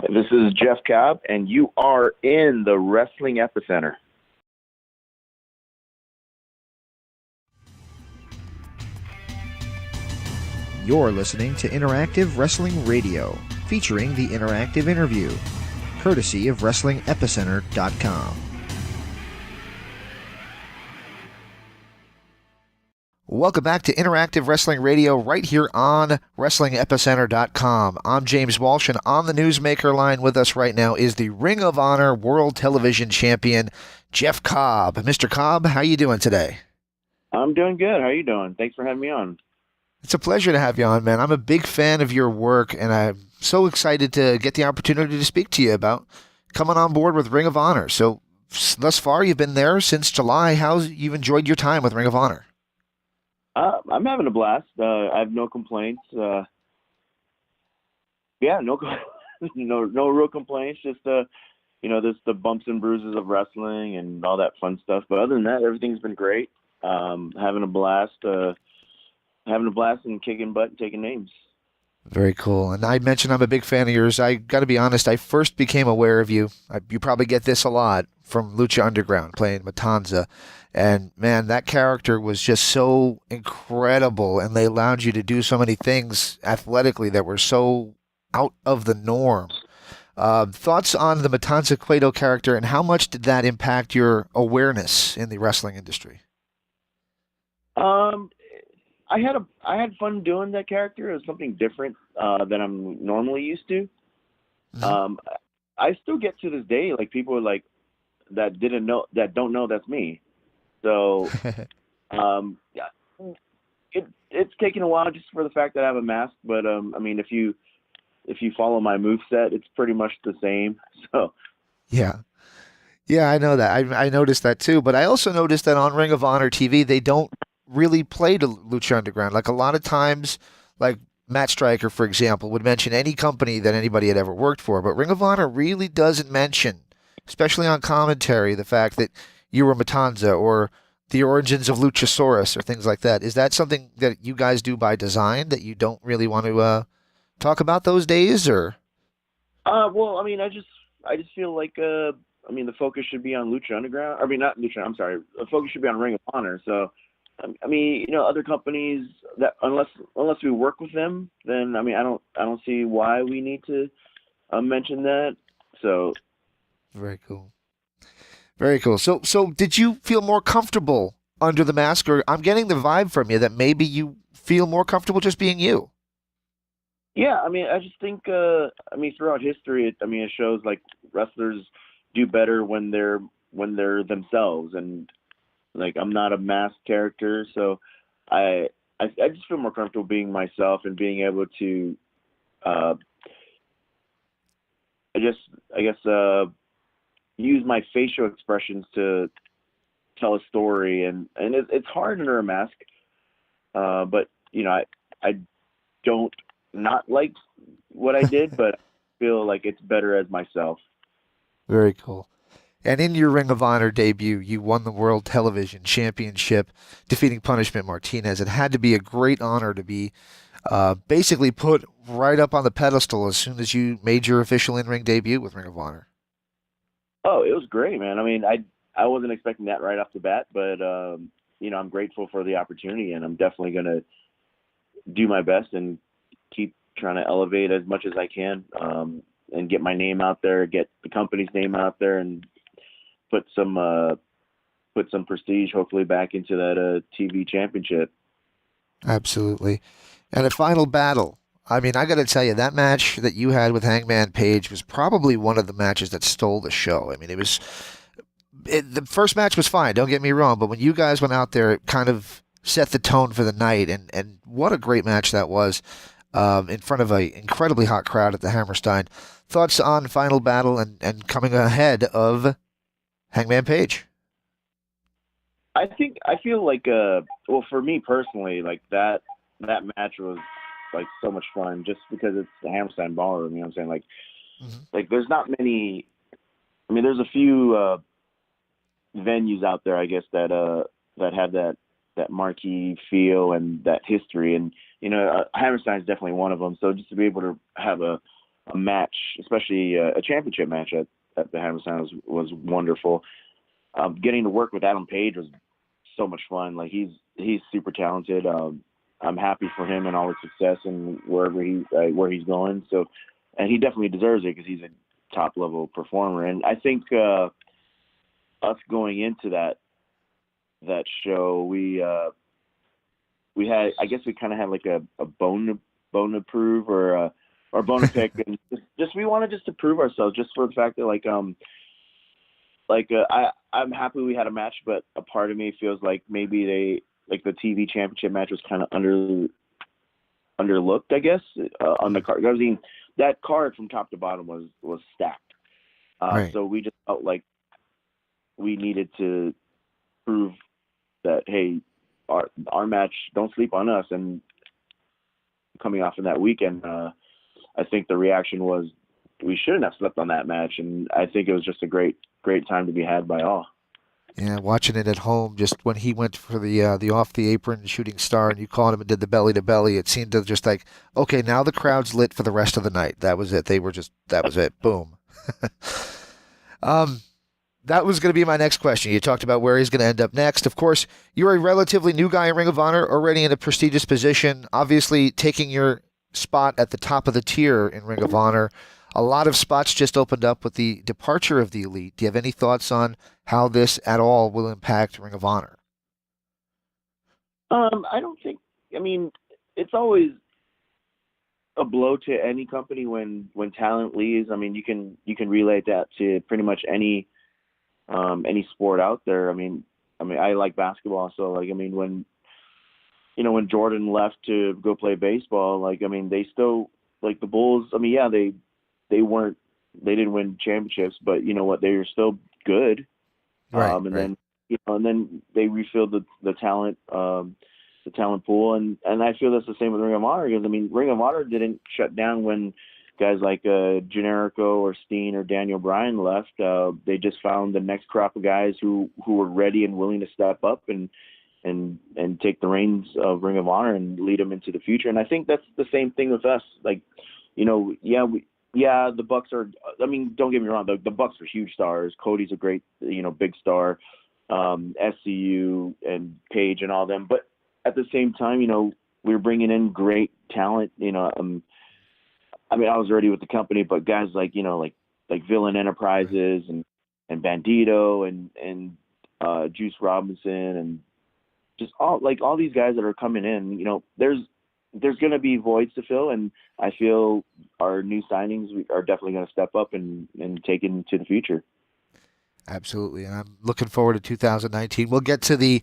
This is Jeff Cobb, and you are in the Wrestling Epicenter. You're listening to Interactive Wrestling Radio, featuring the interactive interview, courtesy of WrestlingEpicenter.com. Welcome back to Interactive Wrestling Radio right here on WrestlingEpicenter.com. I'm James Walsh, and on the Newsmaker line with us right now is the Ring of Honor World Television Champion, Jeff Cobb. Mr. Cobb, how you doing today? I'm doing good. How are you doing? Thanks for having me on. It's a pleasure to have you on, man. I'm a big fan of your work, and I'm so excited to get the opportunity to speak to you about coming on board with Ring of Honor. So, thus far, you've been there since July. How's you've enjoyed your time with Ring of Honor? I'm having a blast. I have no complaints. No real complaints. Just there's the bumps and bruises of wrestling and all that fun stuff. But other than that, everything's been great. Having a blast. And kicking butt and taking names. Very cool. And I mentioned I'm a big fan of yours. I got to be honest, I first became aware of you. You probably get this a lot from Lucha Underground, playing Matanza. And, man, that character was just so incredible, and they allowed you to do so many things athletically that were so out of the norm. Thoughts on the Matanza Cueto character, and how much did that impact your awareness in the wrestling industry? I had fun doing that character. It was something different than I'm normally used to. Mm-hmm. I still get to this day people like that don't know that's me. So it's taken a while just for the fact that I have a mask. But if you follow my moveset, it's pretty much the same. So yeah, I know that. I noticed that too. But I also noticed that on Ring of Honor TV, they don't really play to Lucha Underground. Like a lot of times, like Matt Stryker, for example, would mention any company that anybody had ever worked for, but Ring of Honor really doesn't mention, especially on commentary, the fact that you were Matanza or the origins of Luchasaurus or things like that. Is that something that you guys do by design, that you don't really want to talk about those days, or? Well, I just feel like the focus should be on Lucha Underground. Not Lucha. I'm sorry. The focus should be on Ring of Honor. So. Other companies that unless we work with them, then I don't see why we need to mention that. So very cool. So did you feel more comfortable under the mask, or I'm getting the vibe from you that maybe you feel more comfortable just being you? Yeah, I just think throughout history, it shows like wrestlers do better when they're themselves. And like, I'm not a masked character, so I just feel more comfortable being myself and being able to, use my facial expressions to tell a story. And it's hard under a mask, but I don't not like what I did, but I feel like it's better as myself. Very cool. And in your Ring of Honor debut, you won the World Television Championship, defeating Punishment Martinez. It had to be a great honor to be basically put right up on the pedestal as soon as you made your official in-ring debut with Ring of Honor. Oh, it was great, man. I wasn't expecting that right off the bat, but I'm grateful for the opportunity, and I'm definitely going to do my best and keep trying to elevate as much as I can, and get my name out there, get the company's name out there, and put some prestige, hopefully, back into that TV championship. Absolutely. And a final battle. I got to tell you, that match that you had with Hangman Page was probably one of the matches that stole the show. The first match was fine, don't get me wrong, but when you guys went out there, it kind of set the tone for the night, and what a great match that was in front of an incredibly hot crowd at the Hammerstein. Thoughts on final battle and coming ahead of Hangman Page? I feel like for me personally, like that match was like so much fun just because it's the Hammerstein Ballroom. You know what I'm saying? Like, like there's not many. There's a few venues out there, I guess, that have that marquee feel and that history, and Hammerstein's definitely one of them. So just to be able to have a a match, especially a championship match at the Hammerstein was wonderful. Getting to work with Adam Page was so much fun. Like he's super talented. I'm happy for him and all his success and where he's going. So, and he definitely deserves it because he's a top level performer. And I think us going into that show, we had, I guess we kind of had like a bone to prove or bone to pick, and just we wanted just to prove ourselves, just for the fact that I'm happy we had a match, but a part of me feels like maybe the TV championship match was kind of underlooked, I guess, on the card. I mean, that card from top to bottom was stacked. Right. So we just felt like we needed to prove that, hey, our match, don't sleep on us. And coming off of that weekend, I think the reaction was we shouldn't have slept on that match, and I think it was just a great time to be had by all. Yeah, watching it at home, just when he went for the off the apron shooting star, and you caught him and did the belly to belly, it seemed to just like, okay, now the crowd's lit for the rest of the night. That was it. That was it. Boom. That was going to be my next question. You talked about where he's going to end up next. Of course, you're a relatively new guy in Ring of Honor, already in a prestigious position, obviously taking your spot at the top of the tier in Ring of Honor. A lot of spots just opened up with the departure of the Elite. Do you have any thoughts on how this at all will impact Ring of Honor? I don't think. I mean, it's always a blow to any company when talent leaves. I mean, you can relate that to pretty much any sport out there. I mean, I like basketball, so like, I mean, when Jordan left to go play baseball, like, I mean, they still, like, the Bulls. I mean, yeah, they didn't win championships, but you know what, they were still good. Right. Then and then they refilled the talent pool, and I feel that's the same with Ring of Honor, because I mean, Ring of Honor didn't shut down when guys like Generico or Steen or Daniel Bryan left. They just found the next crop of guys who were ready and willing to step up and take the reins of Ring of Honor and lead them into the future. And I think that's the same thing with us. Like, the Bucks are, I mean, don't get me wrong, the Bucks are huge stars. Cody's a great, big star, SCU and Page and all them. But at the same time, we're bringing in great talent. I mean, I was already with the company, but guys like Villain Enterprises and Bandito and Juice Robinson and just all these guys that are coming in, there's going to be voids to fill, and I feel our new signings are definitely going to step up and take it into the future. Absolutely, and I'm looking forward to 2019. We'll get to the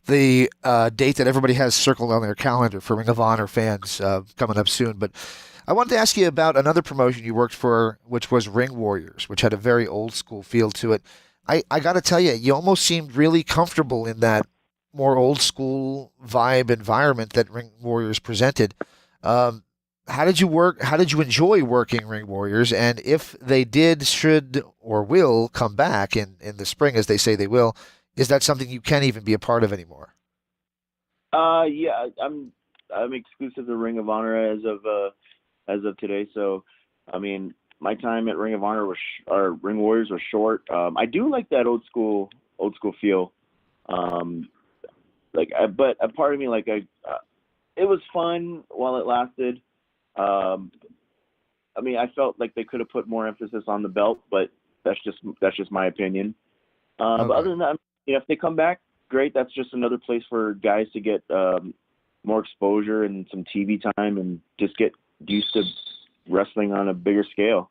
date that everybody has circled on their calendar for Ring of Honor fans coming up soon. But I wanted to ask you about another promotion you worked for, which was Ring Warriors, which had a very old school feel to it. I got to tell you, you almost seemed really comfortable in that more old school vibe environment that Ring Warriors presented. How did you work? How did you enjoy working Ring Warriors? And if they did, should, or will come back in the spring, as they say they will, is that something you can't even be a part of anymore? Yeah, I'm exclusive to Ring of Honor as of today. So, I mean, my time at Ring of Honor or Ring Warriors was short. I do like that old school feel. But a part of me, it was fun while it lasted. I mean, I felt like they could have put more emphasis on the belt, but that's just my opinion. Okay. But other than that, if they come back, great. That's just another place for guys to get more exposure and some TV time and just get used to wrestling on a bigger scale.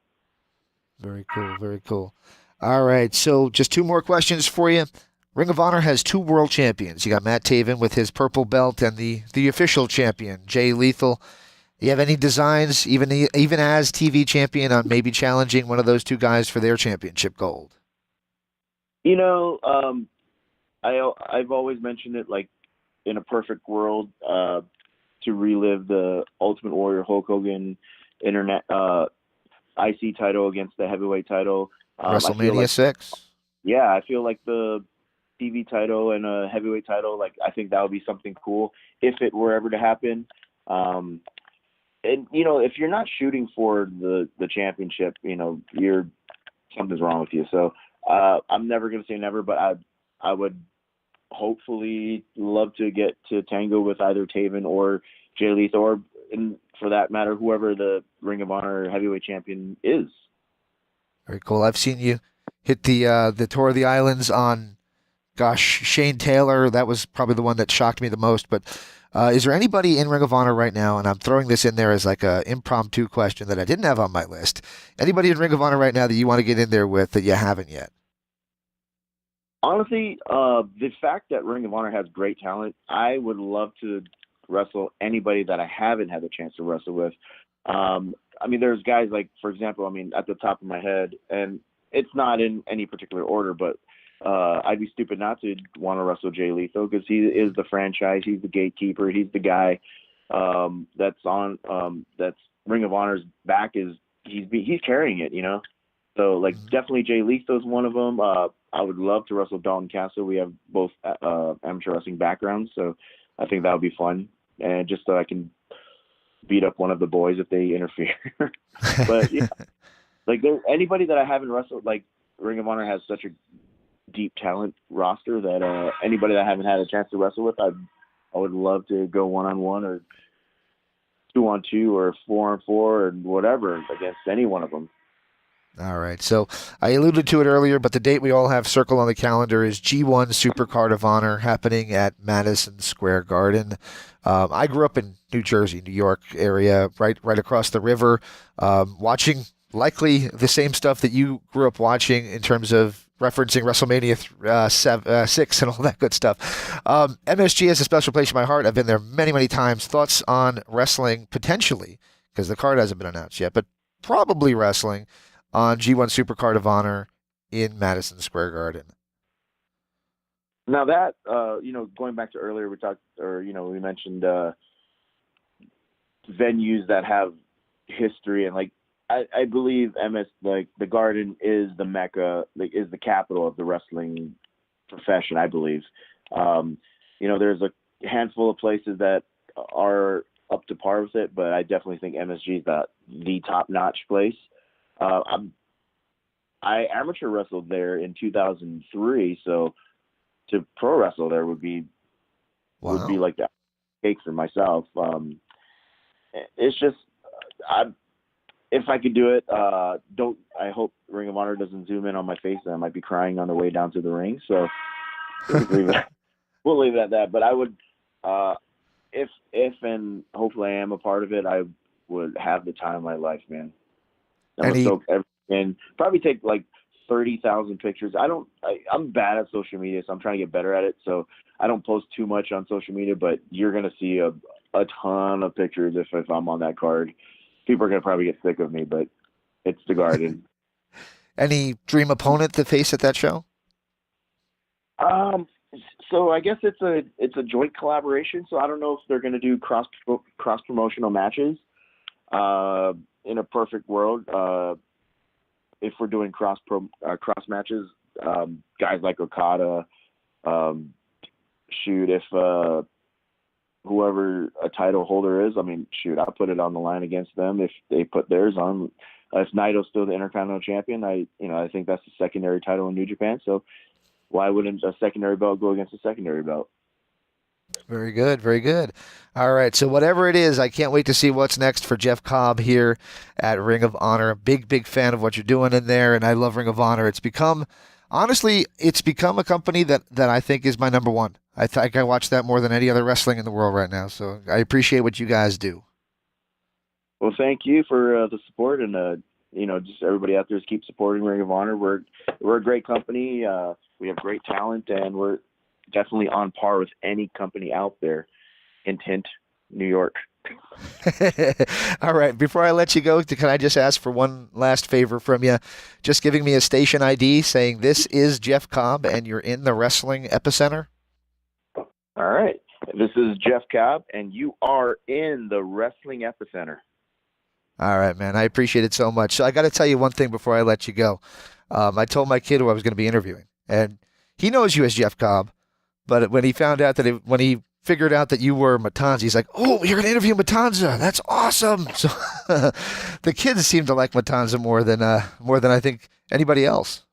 Very cool. Very cool. All right. So just two more questions for you. Ring of Honor has two world champions. You got Matt Taven with his purple belt and the official champion, Jay Lethal. Do you have any designs, even as TV champion, on maybe challenging one of those two guys for their championship gold? I've always mentioned it, like, in a perfect world, to relive the Ultimate Warrior Hulk Hogan Internet IC title against the heavyweight title. WrestleMania 6? Yeah, I feel like the TV title and a heavyweight title, like, I think that would be something cool if it were ever to happen. and if you're not shooting for the championship, you're something's wrong with you. So I'm never gonna say never, but I would hopefully love to get to tango with either Taven or Jay Lethal, or for that matter, whoever the Ring of Honor heavyweight champion is. Very cool. I've seen you hit the Tour of the Islands on, Shane Taylor. That was probably the one that shocked me the most. But is there anybody in Ring of Honor right now, and I'm throwing this in there as like an impromptu question that I didn't have on my list, anybody in Ring of Honor right now that you want to get in there with that you haven't yet? Honestly, the fact that Ring of Honor has great talent, I would love to wrestle anybody that I haven't had the chance to wrestle with. There's guys like, for example, at the top of my head, and it's not in any particular order, but I'd be stupid not to want to wrestle Jay Lethal, because he is the franchise. He's the gatekeeper. He's the guy that's Ring of Honor's back. He's carrying it, So definitely Jay Lethal is one of them. I would love to wrestle Dalton Castle. We have both amateur wrestling backgrounds, so I think that would be fun, and just so I can beat up one of the boys if they interfere. But yeah, anybody that I haven't wrestled, Ring of Honor has such a deep talent roster that anybody that I haven't had a chance to wrestle with, I would love to go 1-on-1 or 2-on-2 or 4-on-4 or whatever against any one of them. All right. So I alluded to it earlier, but the date we all have circled on the calendar is G1 Supercard of Honor, happening at Madison Square Garden. I grew up in New Jersey, New York area, right across the river, watching likely the same stuff that you grew up watching in terms of referencing WrestleMania 6 and all that good stuff. MSG has a special place in my heart. I've been there many, many times. Thoughts on wrestling potentially, because the card hasn't been announced yet, but probably wrestling on G1 Supercard of Honor in Madison Square Garden. Now that, going back to earlier, we mentioned venues that have history, and I believe the Garden is the mecca, is the capital of the wrestling profession, I believe. There's a handful of places that are up to par with it, but I definitely think MSG is the top-notch place. I amateur wrestled there in 2003, so to pro wrestle there would be like that cake for myself. It's just, if I could do it, I hope Ring of Honor doesn't zoom in on my face, and I might be crying on the way down to the ring. So we'll leave it at that. But I would, if and hopefully I am a part of it, I would have the time of my life, man. And probably take 30,000 pictures. I'm bad at social media, so I'm trying to get better at it. So I don't post too much on social media, but you're going to see a ton of pictures if I'm on that card. People are going to probably get sick of me, but it's the Garden. Any dream opponent to face at that show? So I guess it's a joint collaboration. So I don't know if they're going to do cross promotional matches. In a perfect world, if we're doing cross matches, guys like Okada, if whoever a title holder is, I'll put it on the line against them if they put theirs on. If Naito's still the Intercontinental Champion, I think that's the secondary title in New Japan. So why wouldn't a secondary belt go against a secondary belt? Very good, very good. All right, so whatever it is, I can't wait to see what's next for Jeff Cobb here at Ring of Honor. Big fan of what you're doing in there, and I love Ring of Honor. It's become a company that I think is my number one. I think I watch that more than any other wrestling in the world right now, so I appreciate what you guys do. Well, thank you for the support, and just everybody out there, just keep supporting Ring of Honor. We're a great company. We have great talent, and we're definitely on par with any company out there. Hint, New York. All right. Before I let you go, can I just ask for one last favor from you? Just giving me a station ID saying this is Jeff Cobb and you're in the Wrestling Epicenter. All right. This is Jeff Cobb and you are in the Wrestling Epicenter. All right, man. I appreciate it so much. So I got to tell you one thing before I let you go. I told my kid who I was going to be interviewing, and he knows you as Jeff Cobb. But when he found out when he figured out that you were Matanza, he's like, "Oh, you're going to interview Matanza. That's awesome." So the kids seem to like Matanza more than I think anybody else.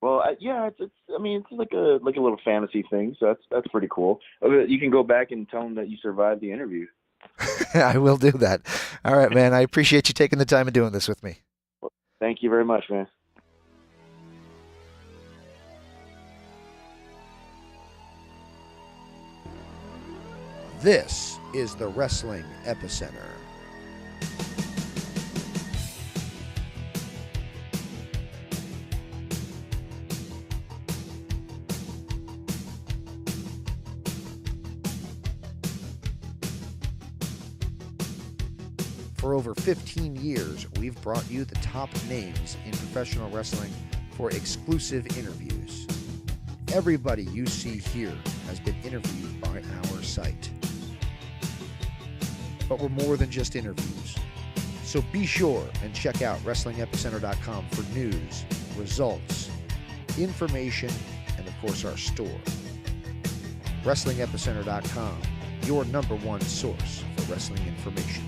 Well, yeah, it's I mean, it's like a little fantasy thing, so that's pretty cool. You can go back and tell them that you survived the interview. I will do that. All right, man. I appreciate you taking the time and doing this with me. Well, thank you very much, man. This is the Wrestling Epicenter. For over 15 years, we've brought you the top names in professional wrestling for exclusive interviews. Everybody you see here has been interviewed by our site. But we're more than just interviews. So be sure and check out WrestlingEpicenter.com for news, results, information, and of course our store. WrestlingEpicenter.com, your #1 source for wrestling information.